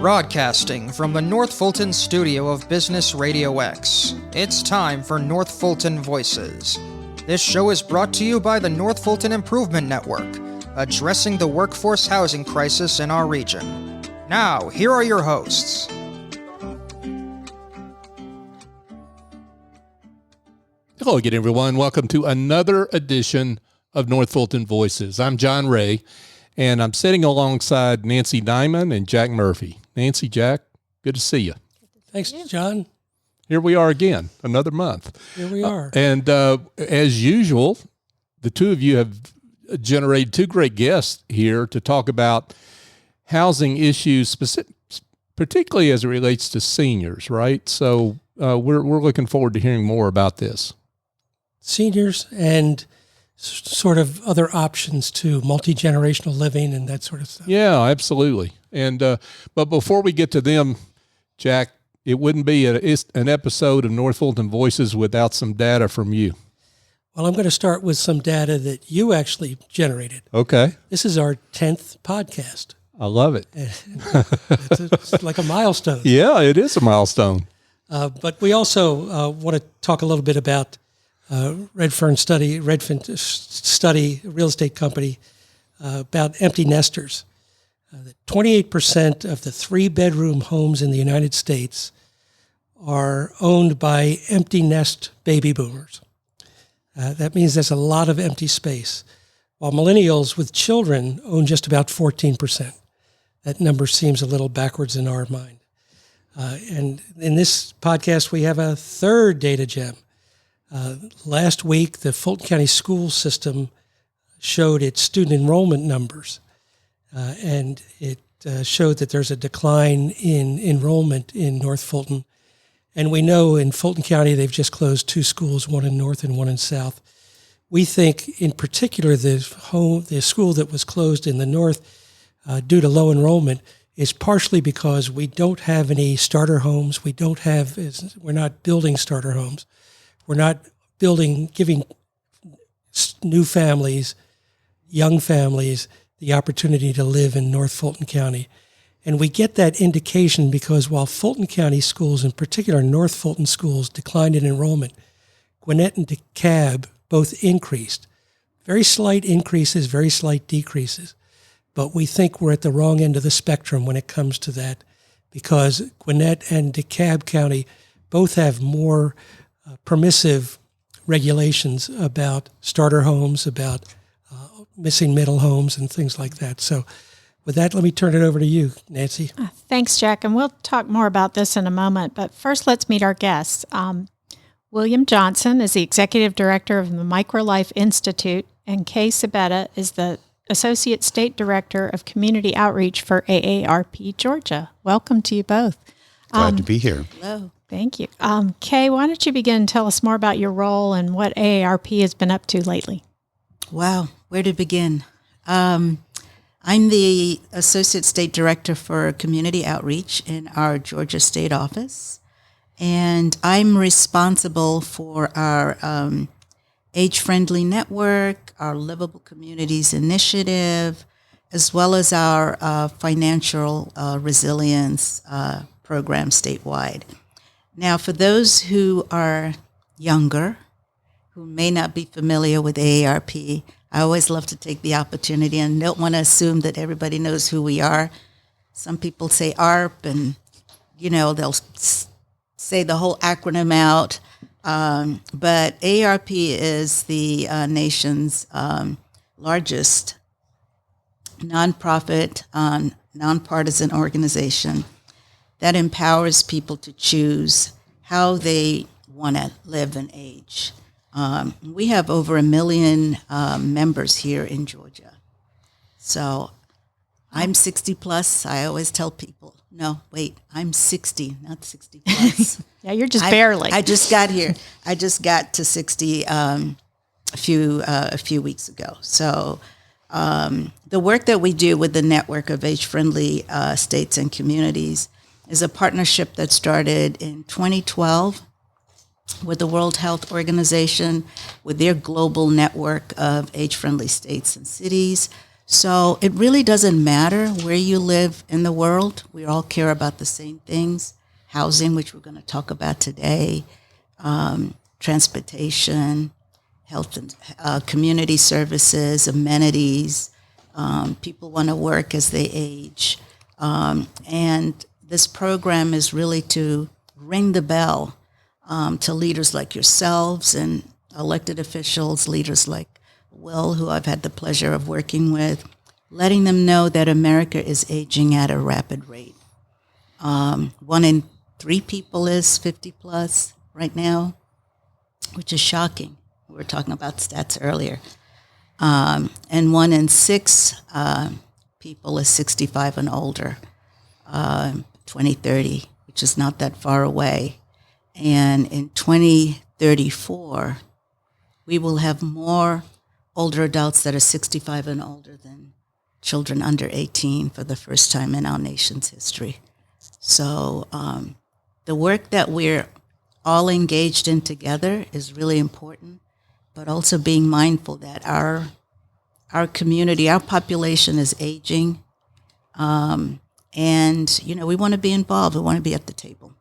Broadcasting from the North Fulton studio of Business RadioX, it's time for North Fulton Voices. This show is brought to you by the North Fulton Improvement Network, addressing the workforce housing crisis in our region. Now, here are your hosts. Hello again, everyone. Welcome to another edition of North Fulton Voices. I'm John Ray, and I'm sitting alongside Nancy Diamond and Jack Murphy. Nancy, Jack, good to see you. Thanks, John. Here we are again, another month. Here we are. And as usual, the two of you have generated two great guests here to talk about housing issues, particularly as it relates to seniors, right? So we're looking forward to hearing more about this. Seniors and sort of other options too, multi-generational living and that sort of stuff. Yeah, absolutely. And but before we get to them, Jack, it wouldn't be an episode of North Fulton Voices without some data from you. Well, I'm going to start with some data that you actually generated. Okay. This is our 10th podcast. I love it. It's like a milestone. Yeah, it is a milestone. But we also want to talk a little bit about Redfin Study, a real estate company, about empty nesters. 28% of the 3-bedroom homes in the United States are owned by empty nest baby boomers. That means there's a lot of empty space, while millennials with children own just about 14%. That number seems a little backwards in our mind. And in this podcast, we have a third data gem. Last week, the Fulton County school system showed its student enrollment numbers, and it showed that there's a decline in enrollment in North Fulton. And we know in Fulton County, they've just closed 2 schools, one in North and one in South. We think, in particular, the school that was closed in the North due to low enrollment is partially because we don't have any starter homes. We're not building starter homes. We're not giving new families, young families, the opportunity to live in North Fulton County. And we get that indication because while Fulton County schools, in particular North Fulton schools, declined in enrollment, Gwinnett and DeKalb both increased. Very slight increases, very slight decreases. But we think we're at the wrong end of the spectrum when it comes to that because Gwinnett and DeKalb County both have more permissive regulations about starter homes, about missing middle homes and things like that. So with that, let me turn it over to you, Nancy. Thanks, Jack. And we'll talk more about this in a moment. But first, let's meet our guests. Will Johnston is the Executive Director of the MicroLife Institute, and Kay Sibetta is the Associate State Director of Community Outreach for AARP Georgia. Welcome to you both. Glad to be here. Hello. Thank you. Kay, why don't you begin and tell us more about your role and what AARP has been up to lately? Wow, where to begin? I'm the Associate State Director for Community Outreach in our Georgia State Office, and I'm responsible for our age-friendly network, our Livable Communities Initiative, as well as our financial resilience program statewide. Now, for those who are younger, who may not be familiar with AARP, I always love to take the opportunity and don't want to assume that everybody knows who we are. Some people say AARP and, they'll say the whole acronym out. But AARP is the nation's largest nonprofit, nonpartisan organization that empowers people to choose how they want to live and age. We have over 1 million members here in Georgia. So I'm 60 plus. I always tell people, I'm 60, not 60 plus. Yeah, you're just barely. I just got here. I just got to 60 a few weeks ago. So the work that we do with the network of age-friendly states and communities is a partnership that started in 2012 with the World Health Organization, with their global network of age-friendly states and cities. So it really doesn't matter where you live in the world. We all care about the same things: housing, which we're going to talk about today, transportation, health and community services, amenities. People want to work as they age. And this program is really to ring the bell to leaders like yourselves and elected officials, leaders like Will, who I've had the pleasure of working with, letting them know that America is aging at a rapid rate. 1 in 3 people is 50 plus right now, which is shocking. We were talking about stats earlier. And 1 in 6 people is 65 and older, 2030, which is not that far away. And in 2034, we will have more older adults that are 65 and older than children under 18 for the first time in our nation's history. So the work that we're all engaged in together is really important, but also being mindful that our community, our population is aging, and we want to be involved. We want to be at the table.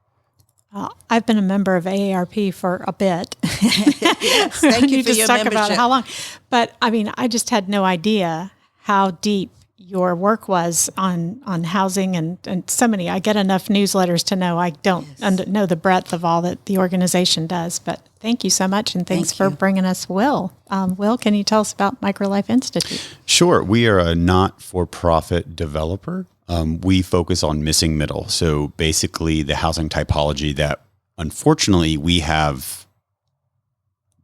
I've been a member of AARP for a bit. Yes, thank you for just your talk membership. about how long. But I just had no idea how deep your work was on housing and so many. I get enough newsletters to know I don't know the breadth of all that the organization does. But thank you so much, and thanks for bringing us Will. Will, can you tell us about MicroLife Institute? Sure. We are a not-for-profit developer. We focus on missing middle. So basically the housing typology that unfortunately we have,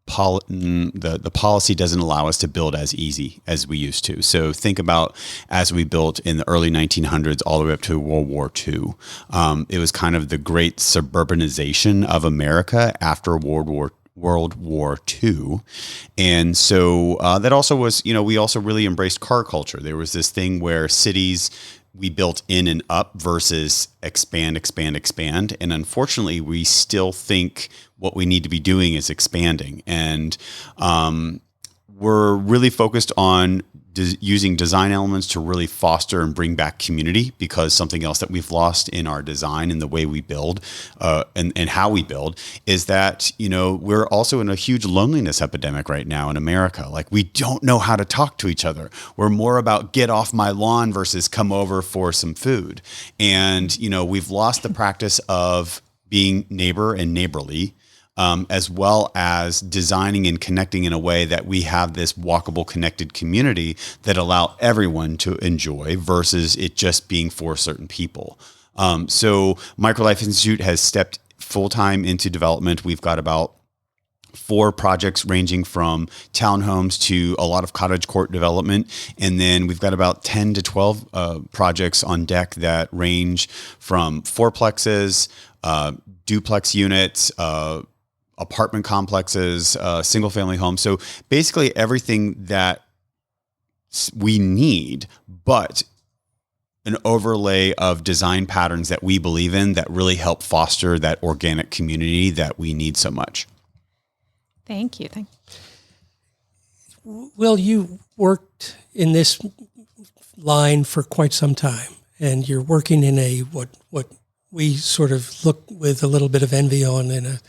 the policy doesn't allow us to build as easy as we used to. So think about as we built in the early 1900s all the way up to World War II. It was kind of the great suburbanization of America after World War II. And so that also was, we also really embraced car culture. There was this thing where cities, we built in and up versus expand. And unfortunately, we still think what we need to be doing is expanding. And we're really focused on using design elements to really foster and bring back community, because something else that we've lost in our design and the way we build and how we build is that, we're also in a huge loneliness epidemic right now in America. Like, we don't know how to talk to each other. We're more about get off my lawn versus come over for some food. And, we've lost the practice of being neighbor and neighborly, as well as designing and connecting in a way that we have this walkable, connected community that allow everyone to enjoy versus it just being for certain people. So MicroLife Institute has stepped full-time into development. We've got about 4 projects ranging from townhomes to a lot of cottage court development. And then we've got about 10 to 12 projects on deck that range from fourplexes, duplex units, apartment complexes, single family homes. So basically everything that we need, but an overlay of design patterns that we believe in that really help foster that organic community that we need so much. Thank you. Will, you worked in this line for quite some time, and you're working in a what we sort of look with a little bit of envy on in a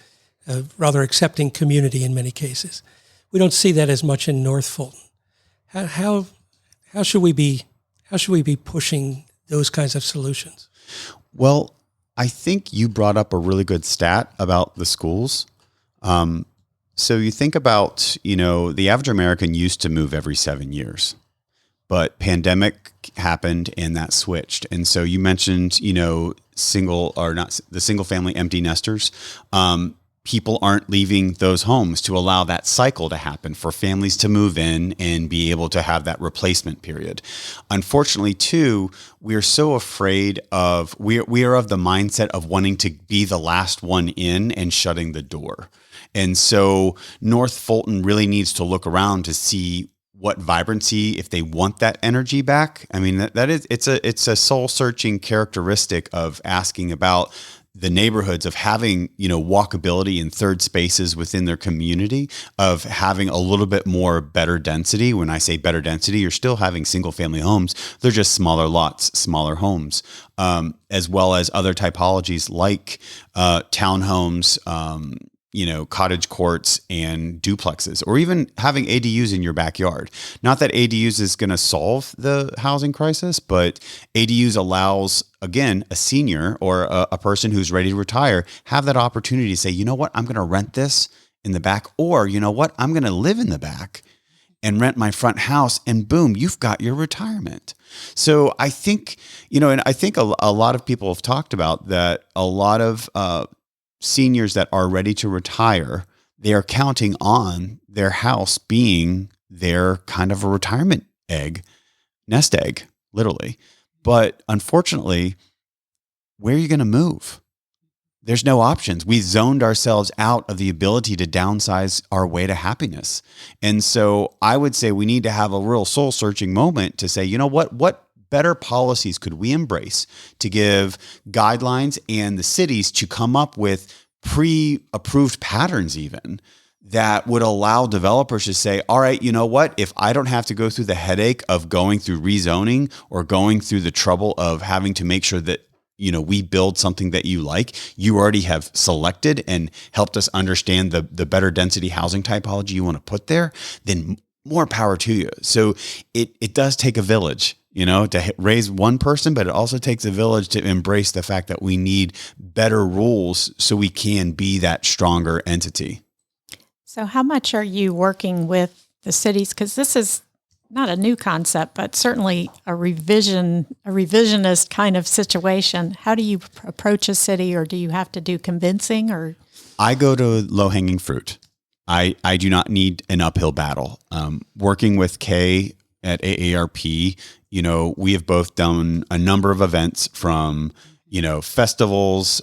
rather accepting community in many cases. We don't see that as much in North Fulton. How should we be pushing those kinds of solutions? Well, I think you brought up a really good stat about the schools. So you think about, the average American used to move every 7 years, but pandemic happened and that switched. And so you mentioned, the single family empty nesters. People aren't leaving those homes to allow that cycle to happen for families to move in and be able to have that replacement period. Unfortunately, too, we're so afraid of, we are of the mindset of wanting to be the last one in and shutting the door. And so North Fulton really needs to look around to see what vibrancy, if they want that energy back. I mean, it's a soul searching characteristic of asking about the neighborhoods of having, walkability and third spaces within their community, of having a little bit more better density. When I say better density, you're still having single family homes. They're just smaller lots, smaller homes, as well as other typologies like townhomes, cottage courts and duplexes, or even having ADUs in your backyard. Not that ADUs is going to solve the housing crisis, but ADUs allows, again, a senior or a person who's ready to retire have that opportunity to say, you know what, I'm going to rent this in the back, or you know what, I'm going to live in the back and rent my front house, and boom, you've got your retirement. So I think, and I think a lot of people have talked about that. A lot of seniors that are ready to retire, they are counting on their house being their kind of a retirement nest egg, literally. But unfortunately, where are you going to move? There's no options. We zoned ourselves out of the ability to downsize our way to happiness. And so I would say we need to have a real soul searching moment to say, you know what better policies could we embrace to give guidelines and the cities to come up with pre-approved patterns even that would allow developers to say, all right, you know what, if I don't have to go through the headache of going through rezoning or going through the trouble of having to make sure that, we build something that you like, you already have selected and helped us understand the better density housing typology you want to put there, then more power to you. So it does take a village, to raise one person, but it also takes a village to embrace the fact that we need better rules so we can be that stronger entity. So how much are you working with the cities? Because this is not a new concept, but certainly a revisionist kind of situation. How do you approach a city, or do you have to do convincing? Or I go to low-hanging fruit. I do not need an uphill battle. Working with Kay at AARP, we have both done a number of events from, festivals,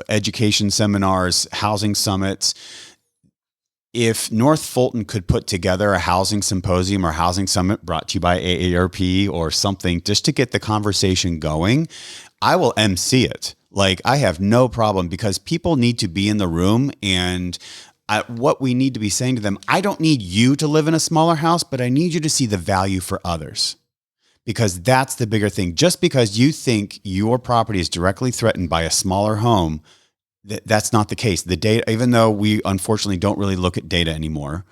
education seminars, housing summits. If North Fulton could put together a housing symposium or housing summit brought to you by AARP or something just to get the conversation going, I will MC it. Like, I have no problem, because people need to be in the room, and what we need to be saying to them, I don't need you to live in a smaller house, but I need you to see the value for others, because that's the bigger thing. Just because you think your property is directly threatened by a smaller home, that's not the case. The data, even though we unfortunately don't really look at data anymore,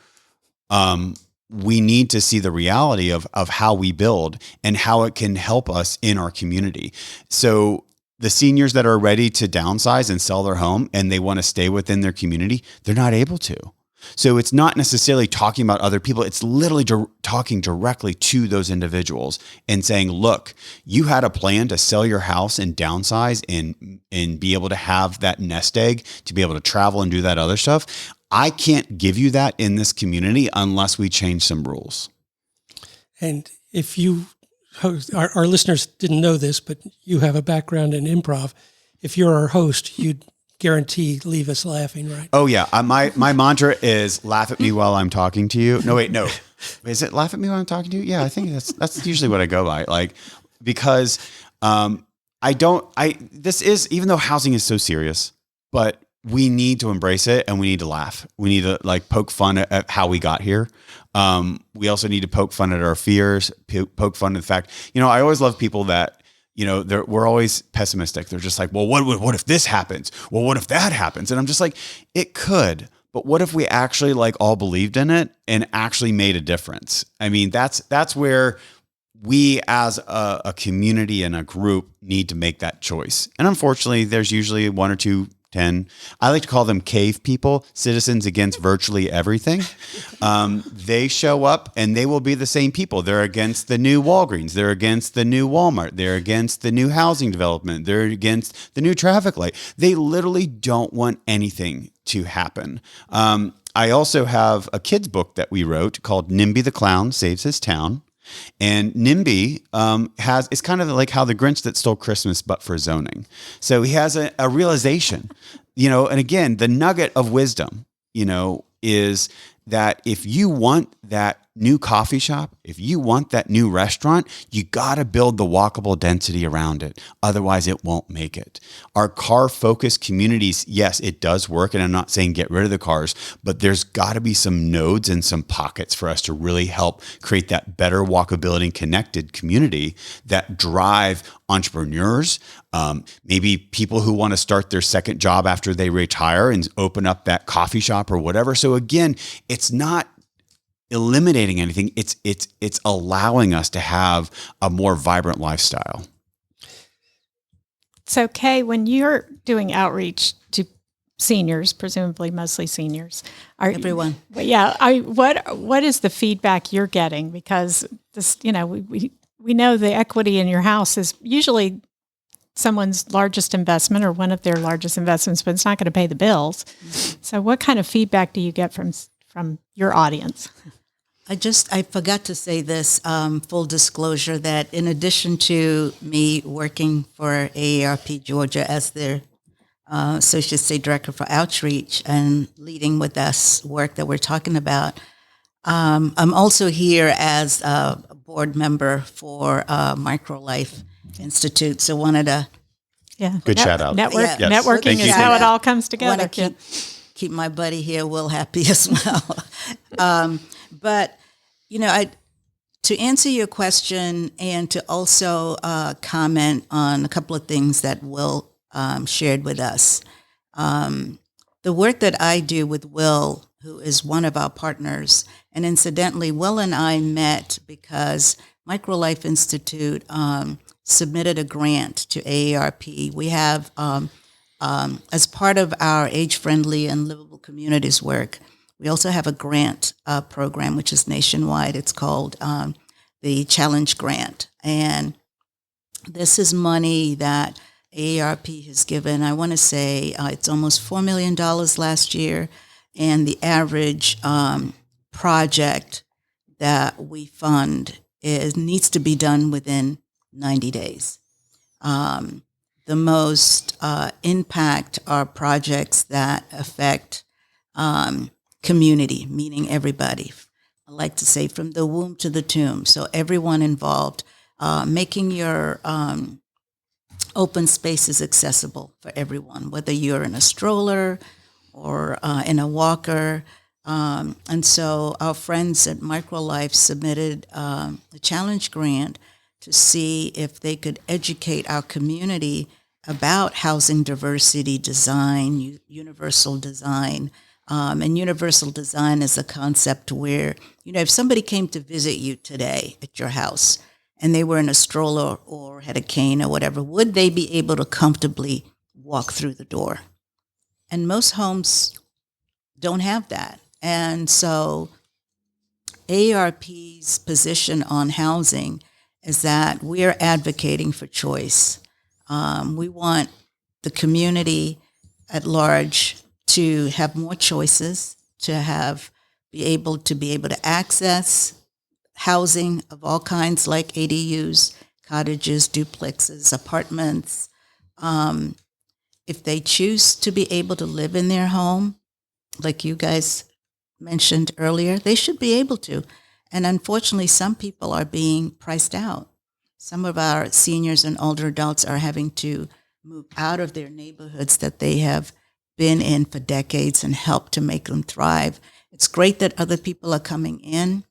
we need to see the reality of how we build and how it can help us in our community. So the seniors that are ready to downsize and sell their home and they want to stay within their community, they're not able to. So it's not necessarily talking about other people. It's literally talking directly to those individuals and saying, look, you had a plan to sell your house and downsize and be able to have that nest egg, to be able to travel and do that other stuff. I can't give you that in this community unless we change some rules. And if you, our listeners didn't know this, but you have a background in improv. If you're our host, you'd guarantee leave us laughing, right? Oh yeah. My mantra is laugh at me while I'm talking to you. No, wait, no. Is it laugh at me while I'm talking to you? Yeah, I think that's usually what I go by. Like, because this is, even though housing is so serious, but we need to embrace it and we need to laugh. We need to poke fun at how we got here. We also need to poke fun at our fears, poke fun at the fact, I always love people that, we're always pessimistic. They're just like, well, what if this happens? Well, what if that happens? And I'm just like, it could, but what if we actually all believed in it and actually made a difference? I mean, that's where we as a community and a group need to make that choice. And unfortunately, there's usually 1 or 2, 10. I like to call them cave people, citizens against virtually everything. They show up and they will be the same people. They're against the new Walgreens. They're against the new Walmart. They're against the new housing development. They're against the new traffic light. They literally don't want anything to happen. I also have a kid's book that we wrote called NIMBY the Clown Saves His Town. And NIMBY it's kind of like how the Grinch that stole Christmas, but for zoning. So he has a realization, and again, the nugget of wisdom, is that if you want that new coffee shop, if you want that new restaurant, you got to build the walkable density around it. Otherwise, it won't make it. Our car-focused communities, yes, it does work. And I'm not saying get rid of the cars, but there's got to be some nodes and some pockets for us to really help create that better walkability and connected community that drive entrepreneurs, maybe people who want to start their second job after they retire and open up that coffee shop or whatever. So again, it's not eliminating anything. It's allowing us to have a more vibrant lifestyle. So, Kay, when you're doing outreach to seniors, presumably mostly seniors, Everyone. What is the feedback you're getting? Because this, we know the equity in your house is usually someone's largest investment or one of their largest investments, but it's not going to pay the bills. Mm-hmm. So, what kind of feedback do you get from your audience? I forgot to say this, full disclosure, that in addition to me working for AARP Georgia as their Associate State Director for Outreach and leading with us work that we're talking about, I'm also here as a board member for MicroLife Institute. So wanted to good shout out. Networking is how it all comes together. Keep my buddy here, Will, happy as well. But, to answer your question and to also comment on a couple of things that Will shared with us. The work that I do with Will, who is one of our partners, and incidentally, Will and I met because MicroLife Institute submitted a grant to AARP. We have, as part of our age-friendly and livable communities work, we also have a grant program, which is nationwide. It's called the Challenge Grant. And this is money that AARP has given. I want to say it's almost $4 million last year. And the average project that we fund needs to be done within 90 days. The most impact are projects that affect community, meaning everybody. I like to say from the womb to the tomb. So everyone involved, making your open spaces accessible for everyone, whether you're in a stroller or in a walker. And so our friends at MicroLife submitted a challenge grant to see if they could educate our community about housing diversity design, universal design. And universal design is a concept where, if somebody came to visit you today at your house and they were in a stroller or had a cane or whatever, would they be able to comfortably walk through the door? And most homes don't have that. And so AARP's position on housing is that we're advocating for choice. We want the community at large to have more choices, to be able to access housing of all kinds, like ADUs, cottages, duplexes, apartments. If they choose to be able to live in their home, like you guys mentioned earlier, they should be able to. And unfortunately, some people are being priced out. Some of our seniors and older adults are having to move out of their neighborhoods that they have been in for decades and help to make them thrive. It's great that other people are coming in,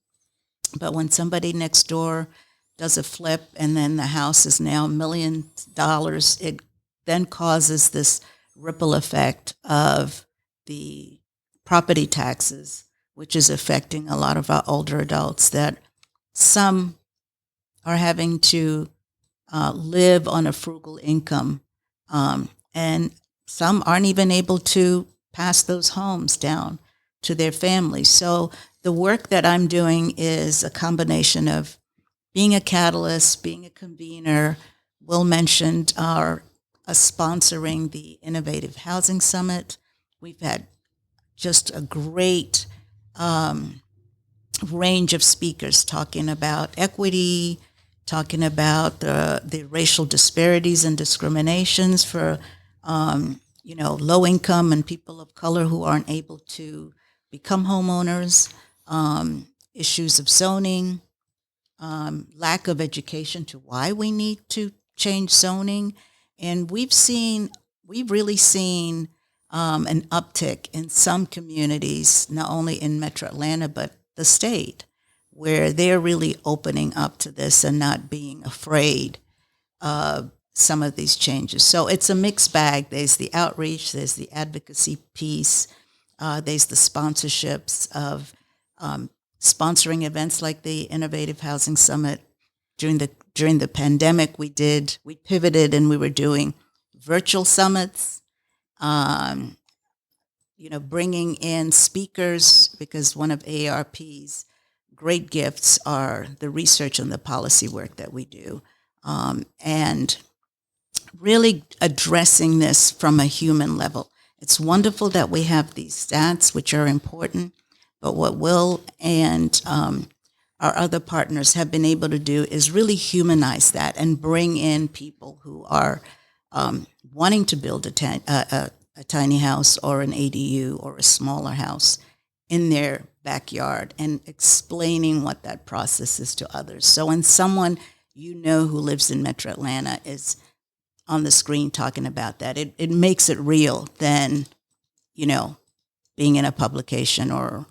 but when somebody next door does a flip and then the house is now $1 million, it then causes this ripple effect of the property taxes, which is affecting a lot of our older adults, that some are having to live on a frugal income, and some aren't even able to pass those homes down to their families. So the work that I'm doing is a combination of being a catalyst, being a convener. Will mentioned us sponsoring the Innovative Housing Summit. We've had just a great range of speakers talking about equity, talking about the racial disparities and discriminations for low income and people of color who aren't able to become homeowners. issues of zoning, lack of education to why we need to change zoning. And we've really seen an uptick in some communities, not only in Metro Atlanta, but the state, where they're really opening up to this and not being afraid of some of these changes. So it's a mixed bag. There's the outreach, there's the advocacy piece, there's the sponsorships of sponsoring events like the Innovative Housing Summit. During the pandemic, we pivoted and we were doing virtual summits, bringing in speakers, because one of AARP's great gifts are the research and the policy work that we do, and really addressing this from a human level. It's wonderful that we have these stats, which are important, but what Will and our other partners have been able to do is really humanize that and bring in people who are wanting to build a tiny house or an ADU or a smaller house in their backyard, and explaining what that process is to others. So when someone who lives in Metro Atlanta is on the screen talking about that, it makes it real than, being in a publication or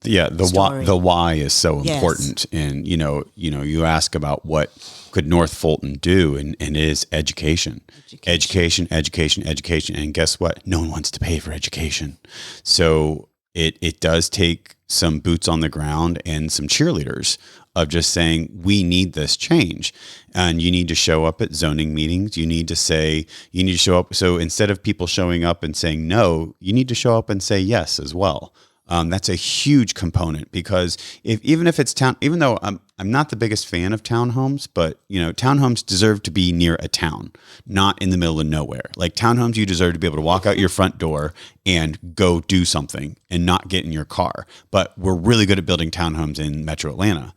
the why is so important. And you ask about what could North Fulton do, and it is education. And guess what? No one wants to pay for education. So it does take some boots on the ground and some cheerleaders of just saying, we need this change. And you need to show up at zoning meetings. You need to show up. So instead of people showing up and saying no, you need to show up and say yes as well. That's a huge component, because even though I'm not the biggest fan of townhomes, but townhomes deserve to be near a town, not in the middle of nowhere. Like townhomes, you deserve to be able to walk out your front door and go do something and not get in your car. But we're really good at building townhomes in Metro Atlanta,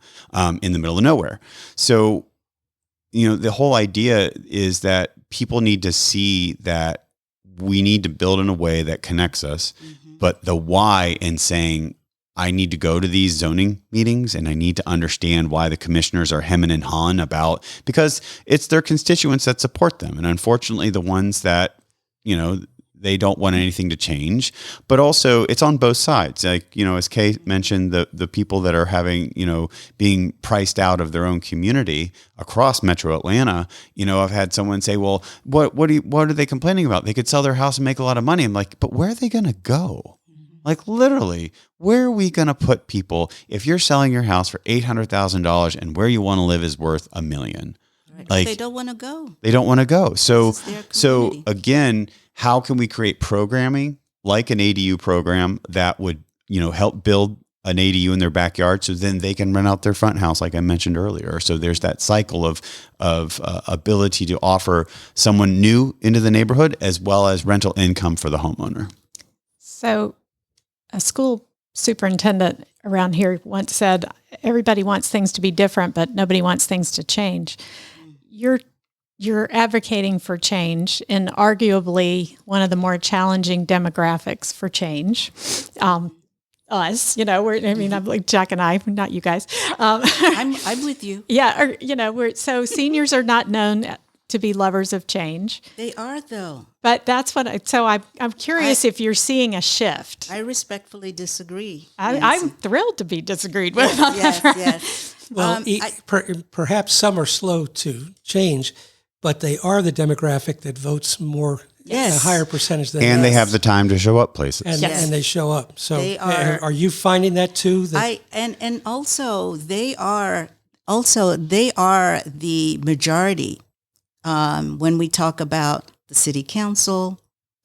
in the middle of nowhere. So, the whole idea is that people need to see that we need to build in a way that connects us. Mm-hmm. But the why, in saying, I need to go to these zoning meetings and I need to understand why the commissioners are hemming and hawing about, because it's their constituents that support them. And unfortunately, the ones that, they don't want anything to change, but also it's on both sides. Like, as Kay mentioned, the people that are having, being priced out of their own community across Metro Atlanta, I've had someone say, well, what are they complaining about? They could sell their house and make a lot of money. I'm like, but where are they going to go? Like literally, where are we going to put people if you're selling your house for $800,000 and where you want to live is worth $1 million? Right. Like they don't want to go. They don't want to go. So again, how can we create programming like an ADU program that would, help build an ADU in their backyard, so then they can rent out their front house, like I mentioned earlier. So there's that cycle of ability to offer someone new into the neighborhood as well as rental income for the homeowner. So a school superintendent around here once said, everybody wants things to be different, but nobody wants things to change. You're advocating for change in arguably one of the more challenging demographics for change. Us, I'm like Jack and I, not you guys. I'm with you. Yeah, so seniors are not known to be lovers of change. They are, though. But that's what. I'm curious if you're seeing a shift. I respectfully disagree. I'm thrilled to be disagreed with. Yes. Well, perhaps some are slow to change, but they are the demographic that votes more, a higher percentage than and they have the time to show up places. And they show up. So are you finding that too? And also they are the majority when we talk about the city council,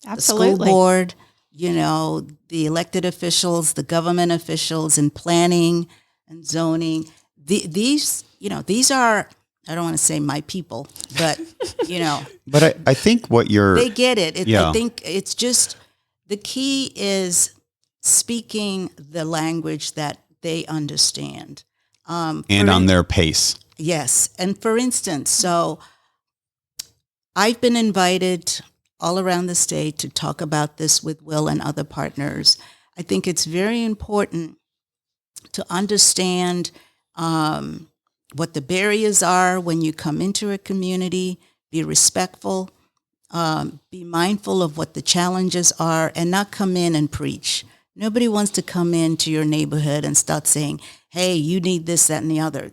Absolutely. the school board, the elected officials, the government officials in planning and zoning. These are, I don't want to say my people, but, But I think they get it. I think it's just, the key is speaking the language that they understand. And on their pace. Yes. And for instance, so I've been invited all around the state to talk about this with Will and other partners. I think it's very important to understand what the barriers are when you come into a community, be respectful, be mindful of what the challenges are, and not come in and preach. Nobody wants to come into your neighborhood and start saying, hey, you need this, that, and the other.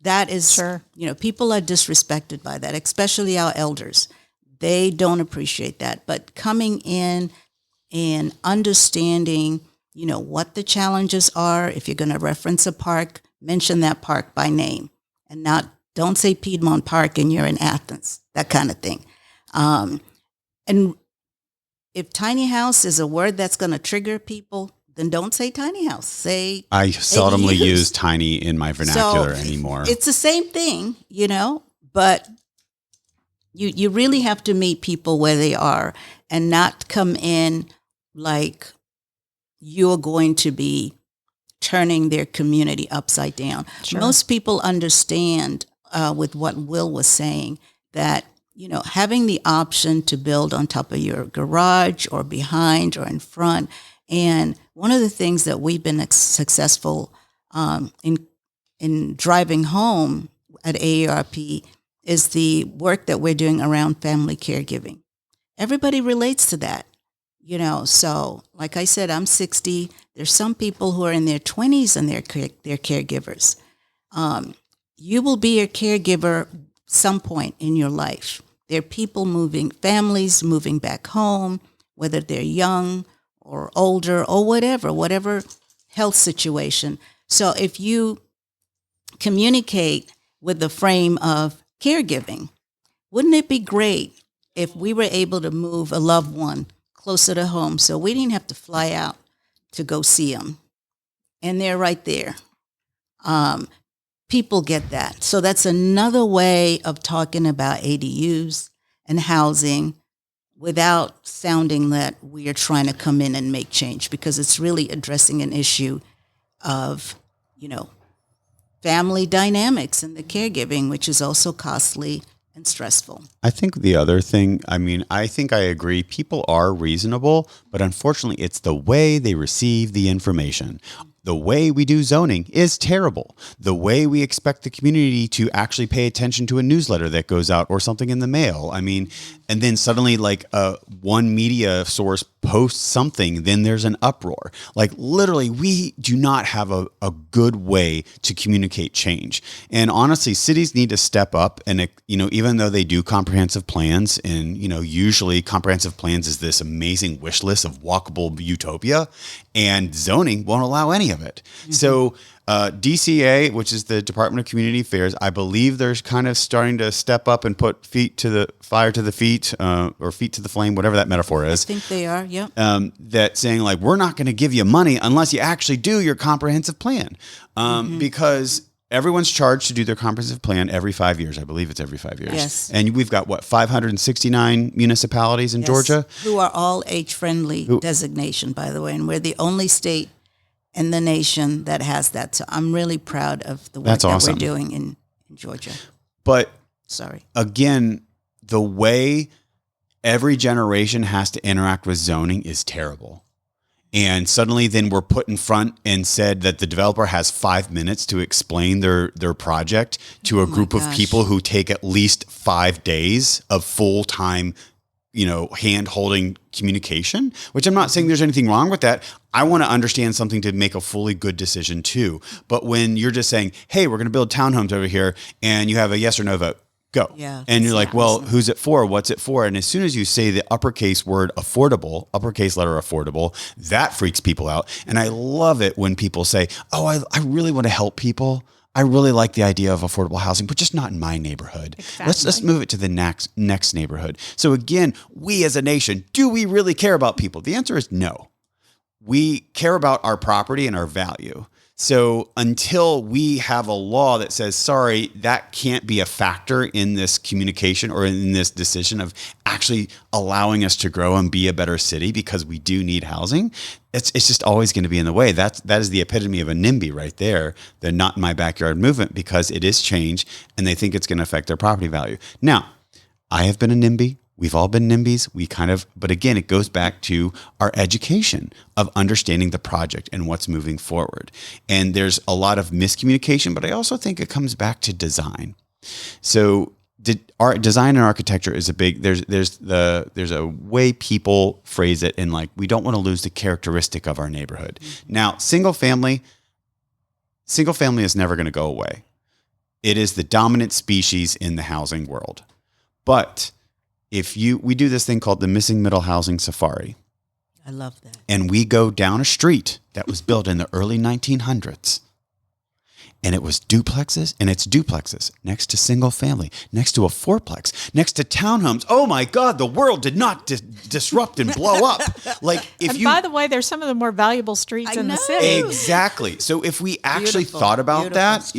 That is, Sure. People are disrespected by that, especially our elders. They don't appreciate that. But coming in and understanding, what the challenges are, if you're going to reference a park, mention that park by name and don't say Piedmont Park and you're in Athens, that kind of thing. And if tiny house is a word that's going to trigger people, then don't say tiny house. Say I seldomly ADUs. use tiny in my vernacular So, anymore. It's the same thing, but you really have to meet people where they are and not come in like you're going to be turning their community upside down. Sure. Most people understand with what Will was saying that, having the option to build on top of your garage or behind or in front. And one of the things that we've been successful in driving home at AARP is the work that we're doing around family caregiving. Everybody relates to that, So, like I said, I'm 60. There's some people who are in their 20s and they're caregivers. You will be a caregiver some point in your life. There are people families moving back home, whether they're young or older or whatever health situation. So if you communicate with the frame of caregiving, wouldn't it be great if we were able to move a loved one closer to home so we didn't have to fly out to go see them? And they're right there. People get that. So that's another way of talking about ADUs and housing without sounding that we are trying to come in and make change, because it's really addressing an issue of, family dynamics and the caregiving, which is also costly and stressful. I think the other thing, I think I agree. People are reasonable, but unfortunately, it's the way they receive the information. The way we do zoning is terrible. The way we expect the community to actually pay attention to a newsletter that goes out or something in the mail. And then suddenly like one media source posts something, then there's an uproar. Like literally, we do not have a good way to communicate change. And honestly, cities need to step up and, even though they do comprehensive plans and, usually comprehensive plans is this amazing wish list of walkable utopia, and zoning won't allow any of it. Mm-hmm. So DCA, which is the Department of Community Affairs, I believe they're kind of starting to step up and put feet to the fire to the feet or feet to the flame, whatever that metaphor is. I think they are, yeah. That saying like, we're not going to give you money unless you actually do your comprehensive plan. Because everyone's charged to do their comprehensive plan every 5 years. I believe it's every 5 years. Yes. And we've got 569 municipalities in Georgia? Who are all age-friendly designation, by the way. And we're the only state in the nation that has that. So I'm really proud of the work that we're doing in Georgia. But sorry, again, the way every generation has to interact with zoning is terrible. And suddenly then we're put in front and said that the developer has 5 minutes to explain their project to a group of people who take at least 5 days of full-time hand-holding communication, which I'm not saying there's anything wrong with that. I want to understand something to make a fully good decision too. But when you're just saying, hey, we're going to build townhomes over here, and you have a yes or no vote, go. Yeah, and you're like, well, who's it for? What's it for? And as soon as you say the uppercase word affordable, uppercase letter affordable, that freaks people out. And I love it when people say, oh, I really want to help people. I really like the idea of affordable housing, but just not in my neighborhood. Exactly. Let's move it to the next neighborhood. So again, we as a nation, do we really care about people? The answer is no. We care about our property and our value. So until we have a law that says, sorry, that can't be a factor in this communication or in this decision of actually allowing us to grow and be a better city, because we do need housing, it's just always going to be in the way. That is the epitome of a NIMBY right there, the not in my backyard movement, because it is change and they think it's going to affect their property value. Now, I have been a NIMBY We've all been NIMBYs. But again, it goes back to our education of understanding the project and what's moving forward. And there's a lot of miscommunication, but I also think it comes back to design. So our design and architecture is a big, there's a way people phrase it in like, we don't want to lose the characteristic of our neighborhood. Now, single family is never going to go away. It is the dominant species in the housing world. But we do this thing called the Missing Middle Housing Safari. I love that. And we go down a street that was built in the early 1900s. And it was duplexes, and it's duplexes next to single family, next to a fourplex, next to townhomes. Oh my God, the world did not disrupt and blow up. Like by the way, they're some of the more valuable streets in the city. Exactly. So if we actually thought about that,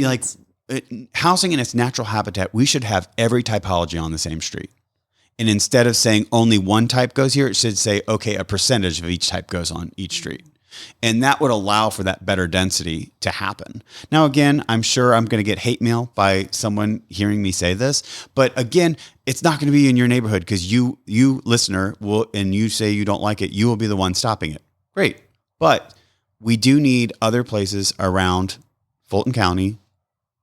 housing in its natural habitat, we should have every typology on the same street. And instead of saying only one type goes here, it should say, okay, a percentage of each type goes on each street. And that would allow for that better density to happen. Now, again, I'm sure I'm going to get hate mail by someone hearing me say this. But again, it's not going to be in your neighborhood because you listener and you say you don't like it, you will be the one stopping it. Great. But we do need other places around Fulton County,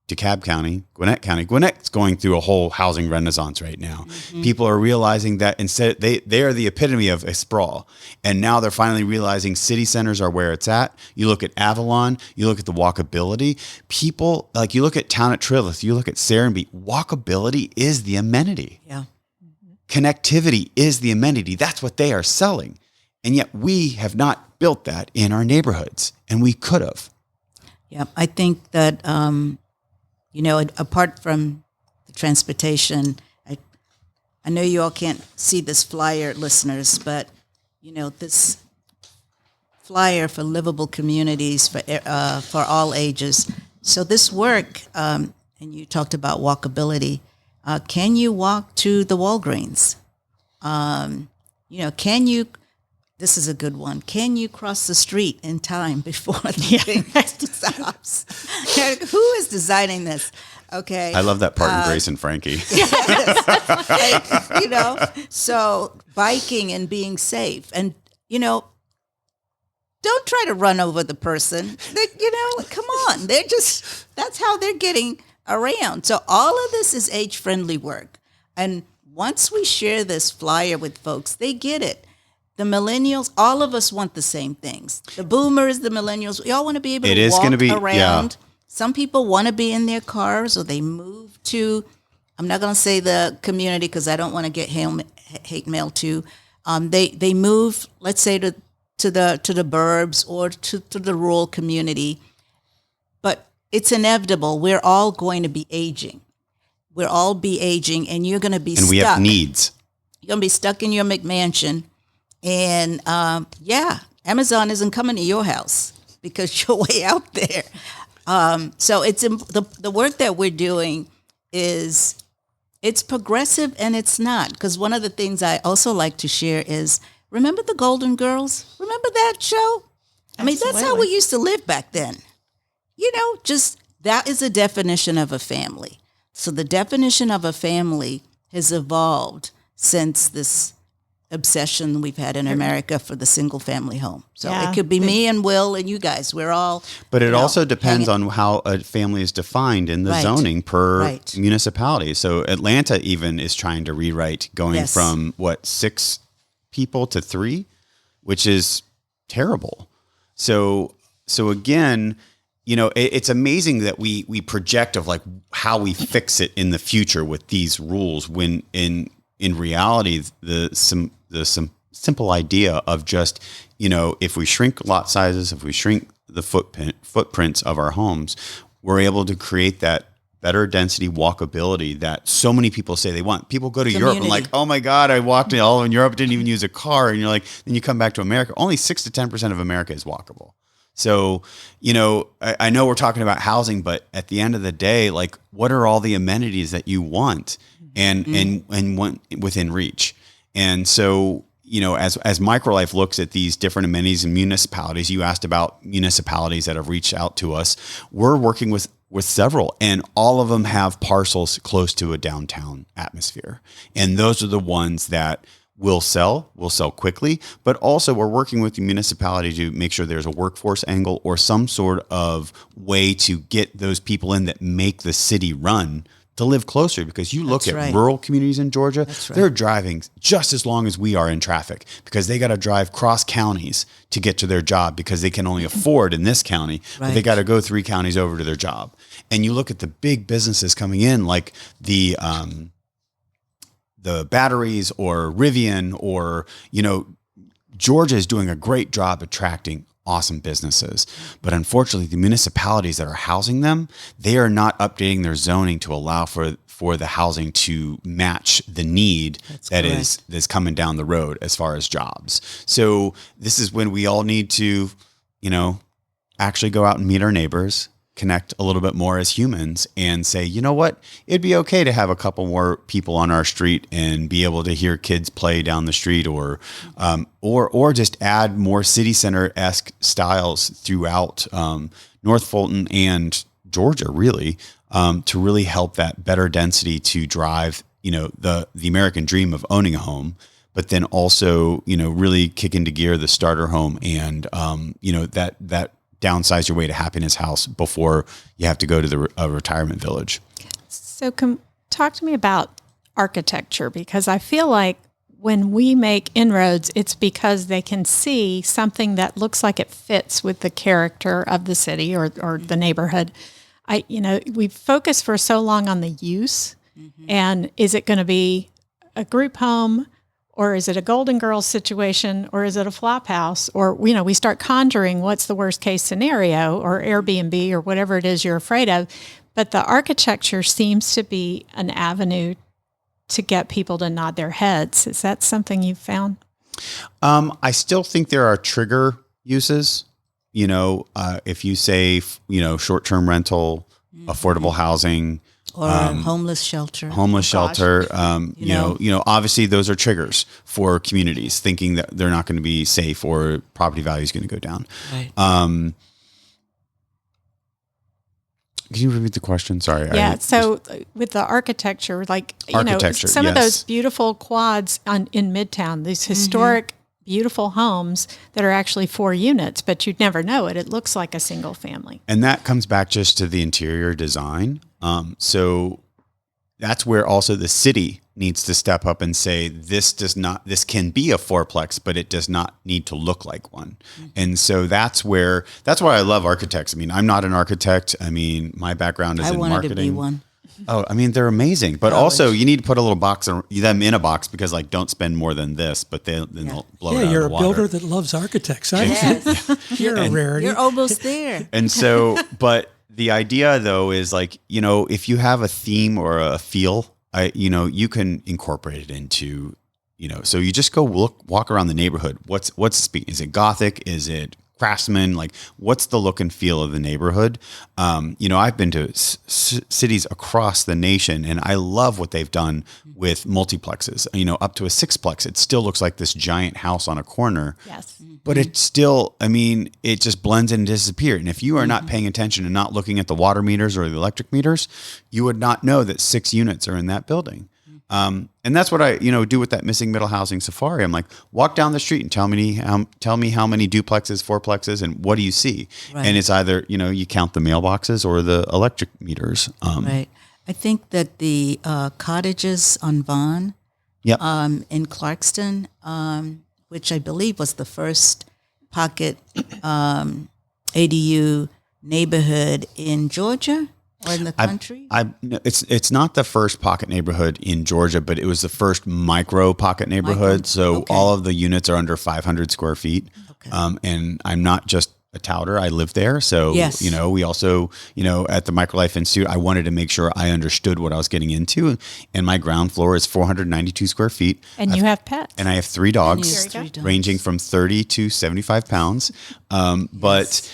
DeKalb County, Gwinnett County. Gwinnett's going through a whole housing renaissance right now. Mm-hmm. People are realizing that instead they are the epitome of a sprawl. And now they're finally realizing city centers are where it's at. You look at Avalon, you look at the walkability. People, like you look at Town at Trillis, you look at Serenbe, walkability is the amenity. Yeah. Connectivity is the amenity. That's what they are selling. And yet we have not built that in our neighborhoods, and we could have. Yeah, I think that apart from the transportation, I know you all can't see this flyer, listeners, but, this flyer for livable communities for all ages. So this work, and you talked about walkability, can you walk to the Walgreens? This is a good one. Can you cross the street in time before the thing stops? Who is designing this? Okay. I love that part in Grace and Frankie. So biking and being safe. And, don't try to run over the person. Come on. That's how they're getting around. So all of this is age-friendly work. And once we share this flyer with folks, they get it. The millennials, all of us want the same things. The boomers, the millennials, we all want to be able to walk around. Yeah. Some people want to be in their cars, or they move to, I'm not going to say the community because I don't want to get hate mail too. They move, let's say, to the burbs or to the rural community. But it's inevitable. We're all going to be aging. We'll all be aging, and you're going to be stuck. And we have needs. You're going to be stuck in your McMansion. And Amazon isn't coming to your house because you're way out there. So it's the work that we're doing it's progressive and it's not. Because one of the things I also like to share is, remember the Golden Girls? Remember that show? I mean, that's how we used to live back then. Just that is a definition of a family. So the definition of a family has evolved since this obsession we've had in America for the single family home. So it could be me and Will and you guys. We're all. But it also depends on how a family is defined in the zoning per municipality. So Atlanta even is trying to rewrite going from 6 people to 3, which is terrible. So again, it's amazing that we project of like how we fix it in the future with these rules when in reality, the simple idea of just, if we shrink lot sizes, if we shrink the footprints of our homes, we're able to create that better density walkability that so many people say they want. People go to Europe and like, oh my God, I walked all in Europe, didn't even use a car. And you're like, then you come back to America, only 6 to 10% of America is walkable. So, I know we're talking about housing, but at the end of the day, like, what are all the amenities that you want and want within reach? And so, as MicroLife looks at these different amenities in municipalities, you asked about municipalities that have reached out to us. We're working with with several, and all of them have parcels close to a downtown atmosphere. And those are the ones that will sell quickly, but also we're working with the municipality to make sure there's a workforce angle or some sort of way to get those people in that make the city run to live closer, because you look at rural communities in Georgia, they're driving just as long as we are in traffic because they got to drive cross counties to get to their job because they can only afford in this county, but they got to go 3 counties over to their job. And you look at the big businesses coming in, like the batteries or Rivian, or, Georgia is doing a great job attracting awesome businesses. But unfortunately, the municipalities that are housing them, they are not updating their zoning to allow for the housing to match the need that's coming down the road as far as jobs. So this is when we all need to, actually go out and meet our neighbors, connect a little bit more as humans, and say, you know what, it'd be okay to have a couple more people on our street and be able to hear kids play down the street, or just add more city center-esque styles throughout North Fulton and Georgia, really, to really help that better density to drive, the American dream of owning a home, but then also, really kick into gear the starter home and, that downsize your way to happiness house before you have to go to the retirement village. So talk to me about architecture, because I feel like when we make inroads, it's because they can see something that looks like it fits with the character of the city or the neighborhood. We've focused for so long on the use, and is it going to be a group home, or is it a Golden Girls situation, or is it a flop house? Or, we start conjuring what's the worst case scenario, or Airbnb, or whatever it is you're afraid of. But the architecture seems to be an avenue to get people to nod their heads. Is that something you've found? I still think there are trigger uses. If you say, short-term rental, affordable housing, or homeless shelter. Obviously those are triggers for communities thinking that they're not going to be safe or property value is going to go down. Right. Can you repeat the question? Sorry. Yeah. So with the architecture, some of those beautiful quads in Midtown, these historic, beautiful homes that are actually 4 units, but you'd never know it. It looks like a single family. And that comes back just to the interior design. So that's where also the city needs to step up and say, this can be a 4-plex, but it does not need to look like one. And so that's why I love architects. I mean, I'm not an architect. I mean, my background is in marketing. I wanted to be one. Oh, I mean, they're amazing, but also you need to put a little box, them in a box, because don't spend more than this, but then they'll blow it out of the water. Yeah, you're a builder that loves architects. You're a rarity. You're almost there. And so, but the idea though is if you have a theme or a feel, you can incorporate it into, so you just go walk around the neighborhood. Is it Gothic? Is it Craftsman? What's the look and feel of the neighborhood? I've been to cities across the nation, and I love what they've done with multiplexes. Up to a 6-plex, it still looks like this giant house on a corner. Yes. But it's still, it just blends in and disappears. And if you are not paying attention and not looking at the water meters or the electric meters, you would not know that 6 units are in that building. And that's what I, do with that missing middle housing safari. I'm like, walk down the street and tell me how many duplexes, 4-plexes, and what do you see? Right. And it's either, you count the mailboxes or the electric meters. Right. I think that the cottages on Vaughn, in Clarkston, which I believe was the first pocket ADU neighborhood in Georgia. Or in the country? It's not the first pocket neighborhood in Georgia, but it was the first micro pocket neighborhood. All of the units are under 500 square feet. Okay. And I'm not just a touter. I live there. So, we also, at the MicroLife Institute, I wanted to make sure I understood what I was getting into. And my ground floor is 492 square feet. And you have pets. And I have 3 dogs ranging from 30 to 75 pounds. But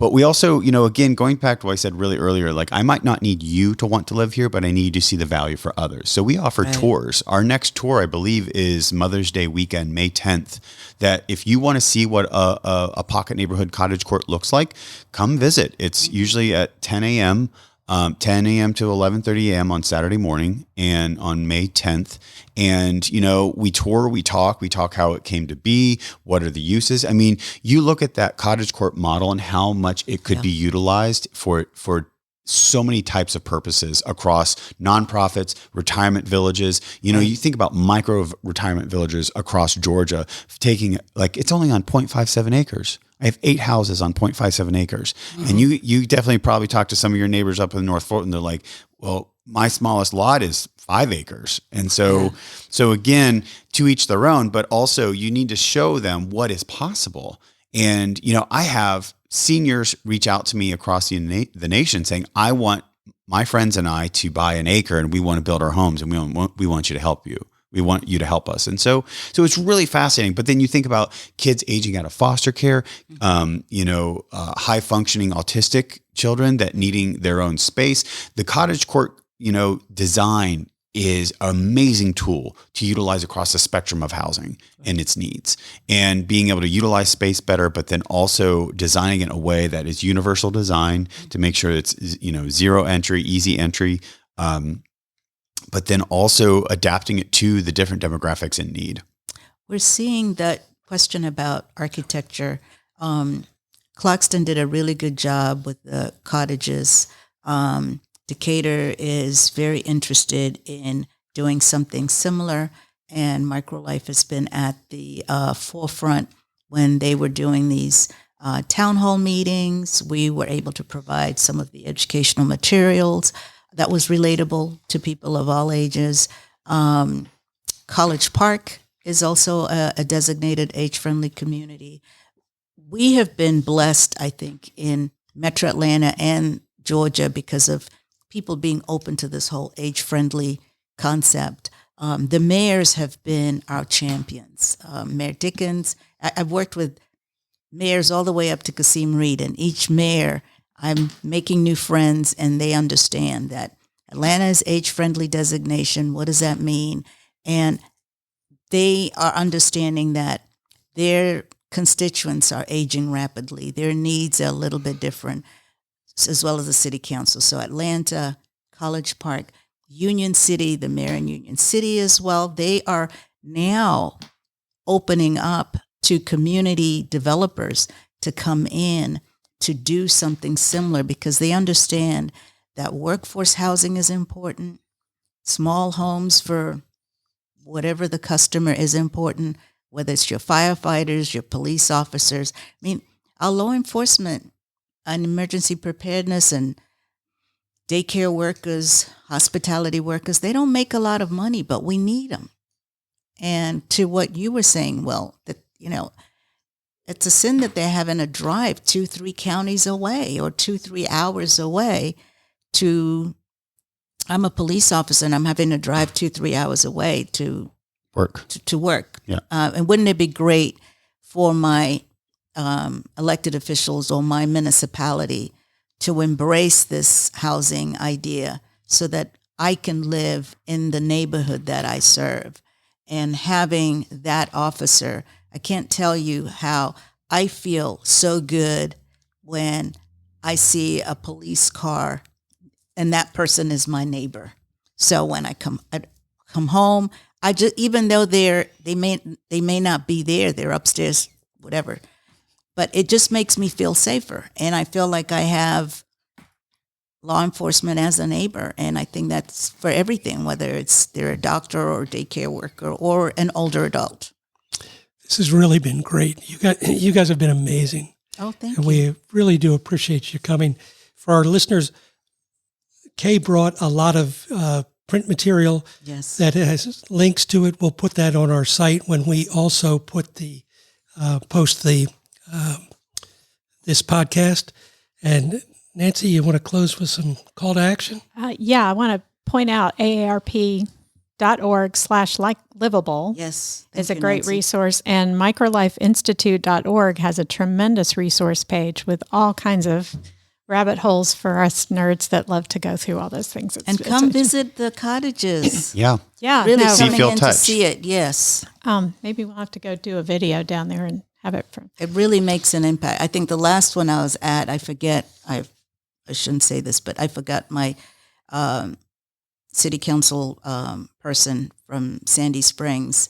But we also, again, going back to what I said really earlier, like I might not need you to want to live here, but I need you to see the value for others. So we offer tours. Our next tour, I believe, is Mother's Day weekend, May 10th. That if you want to see what a pocket neighborhood cottage court looks like, come visit. It's usually at 10 a.m. 10 a.m. to 11:30 a.m. on Saturday morning and on May 10th. And, we tour, we talk how it came to be. What are the uses? I mean, you look at that cottage court model and how much it could be utilized for so many types of purposes across nonprofits, retirement villages. You think about micro retirement villages across Georgia taking it's only on 0.57 acres. I have 8 houses on 0.57 acres. Mm-hmm. And you definitely probably talk to some of your neighbors up in North Fulton. They're like, well, my smallest lot is 5 acres. And so again, to each their own, but also you need to show them what is possible. And, I have seniors reach out to me across the nation saying, I want my friends and I to buy an acre and we want to build our homes and we want you to help you. We want you to help us. And so it's really fascinating. But then you think about kids aging out of foster care, high functioning autistic children that needing their own space. The cottage court, design is an amazing tool to utilize across the spectrum of housing and its needs, and being able to utilize space better, but then also designing it in a way that is universal design to make sure it's, zero entry, easy entry, but then also adapting it to the different demographics in need. We're seeing that question about architecture. Clarkston did a really good job with the cottages. Decatur is very interested in doing something similar, and MicroLife has been at the forefront when they were doing these town hall meetings. We were able to provide some of the educational materials that was relatable to people of all ages. College Park is also a designated age-friendly community. We have been blessed, I think, in Metro Atlanta and Georgia because of people being open to this whole age-friendly concept. The mayors have been our champions. Mayor Dickens, I've worked with mayors all the way up to Kasim Reed, and each mayor, I'm making new friends, and they understand that Atlanta is age-friendly designation. What does that mean? And they are understanding that their constituents are aging rapidly. Their needs are a little bit different, as well as the city council. So Atlanta, College Park, Union City, the mayor in Union City as well, they are now opening up to community developers to come in to do something similar because they understand that workforce housing is important, small homes for whatever the customer is important, whether it's your firefighters, your police officers. I mean, our law enforcement and emergency preparedness and daycare workers, hospitality workers, they don't make a lot of money, but we need them. And to what you were saying, it's a sin that they're having to drive 2-3 counties away or 2-3 hours away I'm a police officer and I'm having to drive 2-3 hours away to work. To work. Yeah. And wouldn't it be great for my elected officials or my municipality to embrace this housing idea so that I can live in the neighborhood that I serve? And having that officer, I can't tell you how I feel so good when I see a police car and that person is my neighbor. So when I come home, I just, even though they may not be there, they're upstairs, whatever, but it just makes me feel safer. And I feel like I have law enforcement as a neighbor. And I think that's for everything, whether it's they're a doctor or a daycare worker or an older adult. This has really been great. You guys have been amazing. Oh, thank and you. We really do appreciate you coming. For our listeners, Kay brought a lot of print material that has links to it. We'll put that on our site when we also put post this podcast. And Nancy, you want to close with some call to action? I want to point out AARP MicroLifeInstitute.org/livable Yes. is Thank a you, great Nancy. resource. And MicroLifeInstitute.org has a tremendous resource page with all kinds of rabbit holes for us nerds that love to go through all those things. And come visit the cottages. Yeah. Yeah, Really no, See, coming feel, in touch. to see it, yes. maybe we'll have to go do a video down there and have it from. It really makes an impact. I think the last one I was at, I shouldn't say this, but I forgot my city council person from Sandy Springs.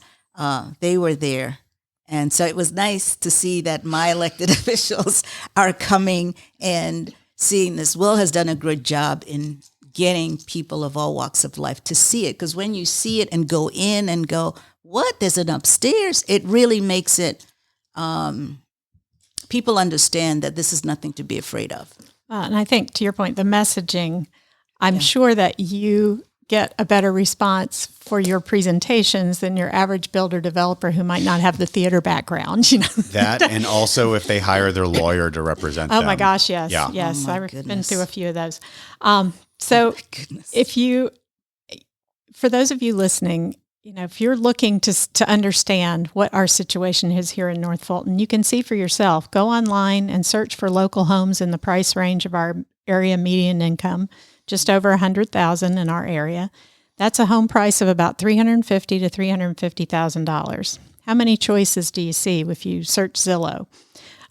They were there. And so it was nice to see that my elected officials are coming and seeing this. Will has done a good job in getting people of all walks of life to see it. Because when you see it and go in and go, what, there's an upstairs, it really makes it, people understand that this is nothing to be afraid of. And I think, to your point, the messaging, I'm sure that you get a better response for your presentations than your average builder developer who might not have the theater background, That, and also if they hire their lawyer to represent them. Oh my gosh, yes. Yeah. Yes, Oh my I've been goodness. through a few of those. So for those of you listening, if you're looking to understand what our situation is here in North Fulton, you can see for yourself. Go online and search for local homes in the price range of our area median income, just over $100,000 in our area. That's a home price of about $350,000 to $350,000. How many choices do you see if you search Zillow?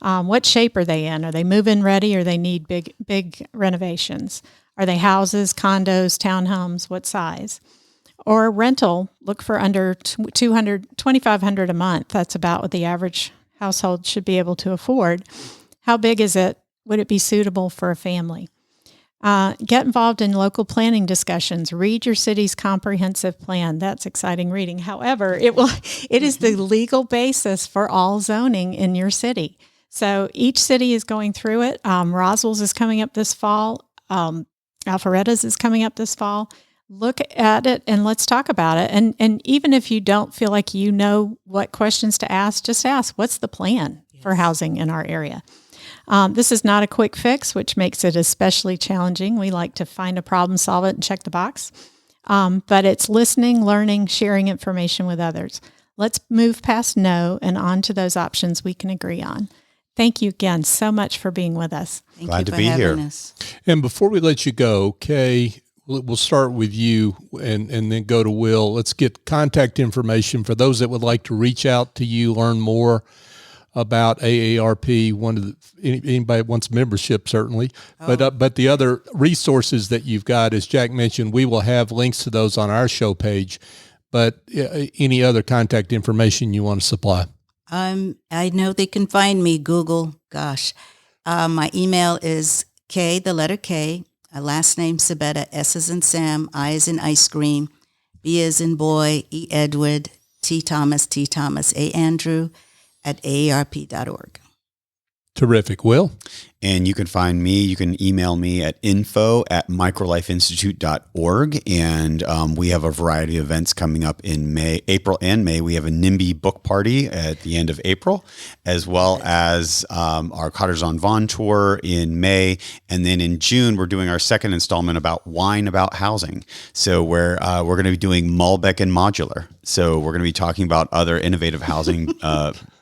What shape are they in? Are they move-in ready, or they need big renovations? Are they houses, condos, townhomes? What size? Or rental, look for under $2,500 a month. That's about what the average household should be able to afford. How big is it? Would it be suitable for a family? Get involved in local planning discussions. Read your city's comprehensive plan. That's exciting reading. However, it is the legal basis for all zoning in your city. So each city is going through it. Roswell's is coming up this fall. Alpharetta's is coming up this fall. Look at it and let's talk about it. And even if you don't feel like you know what questions to ask, just ask, what's the plan for housing in our area? This is not a quick fix, which makes it especially challenging. We like to find a problem, solve it, and check the box. But it's listening, learning, sharing information with others. Let's move past no and on to those options we can agree on. Thank you again so much for being with us. Thank Glad you to for be having here. us. And before we let you go, Kay, we'll start with you and then go to Will. Let's get contact information for those that would like to reach out to you, learn more about AARP. Anybody wants membership, certainly, but the other resources that you've got, as Jack mentioned, we will have links to those on our show page. But any other contact information you want to supply? I know they can find me. Google. Gosh, my email is K, the letter K, last name Sibetta, S as in Sam, I as in ice cream, B as in boy, E Edward, T Thomas, A Andrew, at AARP.org. Terrific. Will? And you can find me, you can email me at info@MicroLifeInstitute.org. And we have a variety of events coming up in April and May. We have a NIMBY book party at the end of April, as well as our Cotters on Vaughan tour in May. And then in June, we're doing our second installment about wine about housing. So we're going to be doing Malbec and modular. So we're going to be talking about other innovative housing.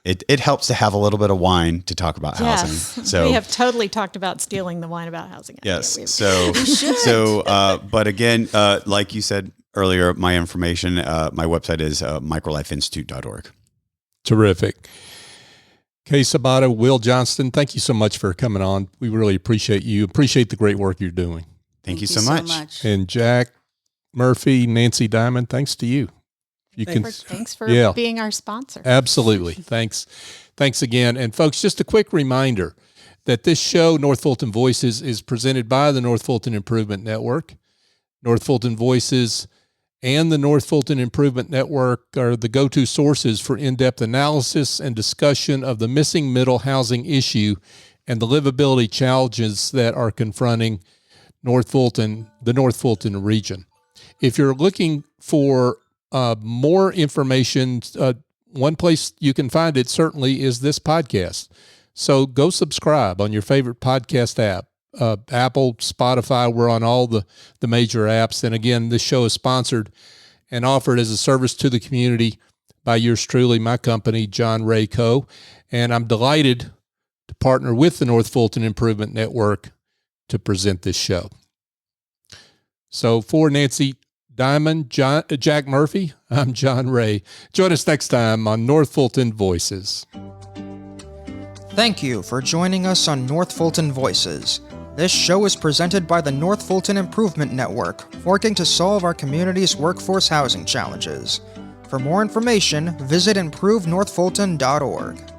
It helps to have a little bit of wine to talk about housing. So we have totally talked about stealing the wine about housing. yes. should. But again, like you said earlier, my information, my website is MicroLifeInstitute.org. Terrific. Kay Sibetta, Will Johnston, thank you so much for coming on. We really appreciate you. Appreciate the great work you're doing. Thank you so much. And Jack Murphy, Nancy Diamond, thanks to you. Thanks for being our sponsor. Absolutely. Thanks again. And folks, just a quick reminder that this show, North Fulton Voices, is presented by the North Fulton Improvement Network. North Fulton Voices and the North Fulton Improvement Network are the go-to sources for in-depth analysis and discussion of the missing middle housing issue and the livability challenges that are confronting the North Fulton region. If you're looking for more information, one place you can find it certainly is this podcast. So go subscribe on your favorite podcast app, Apple, Spotify. We're on all the major apps. And again, this show is sponsored and offered as a service to the community by yours truly, my company, John Ray Co. And I'm delighted to partner with the North Fulton Improvement Network to present this show. So for Nancy Diamond, Jack Murphy, I'm John Ray. Join us next time on North Fulton Voices. Thank you for joining us on North Fulton Voices. This show is presented by the North Fulton Improvement Network, working to solve our community's workforce housing challenges. For more information, visit improvenorthfulton.org.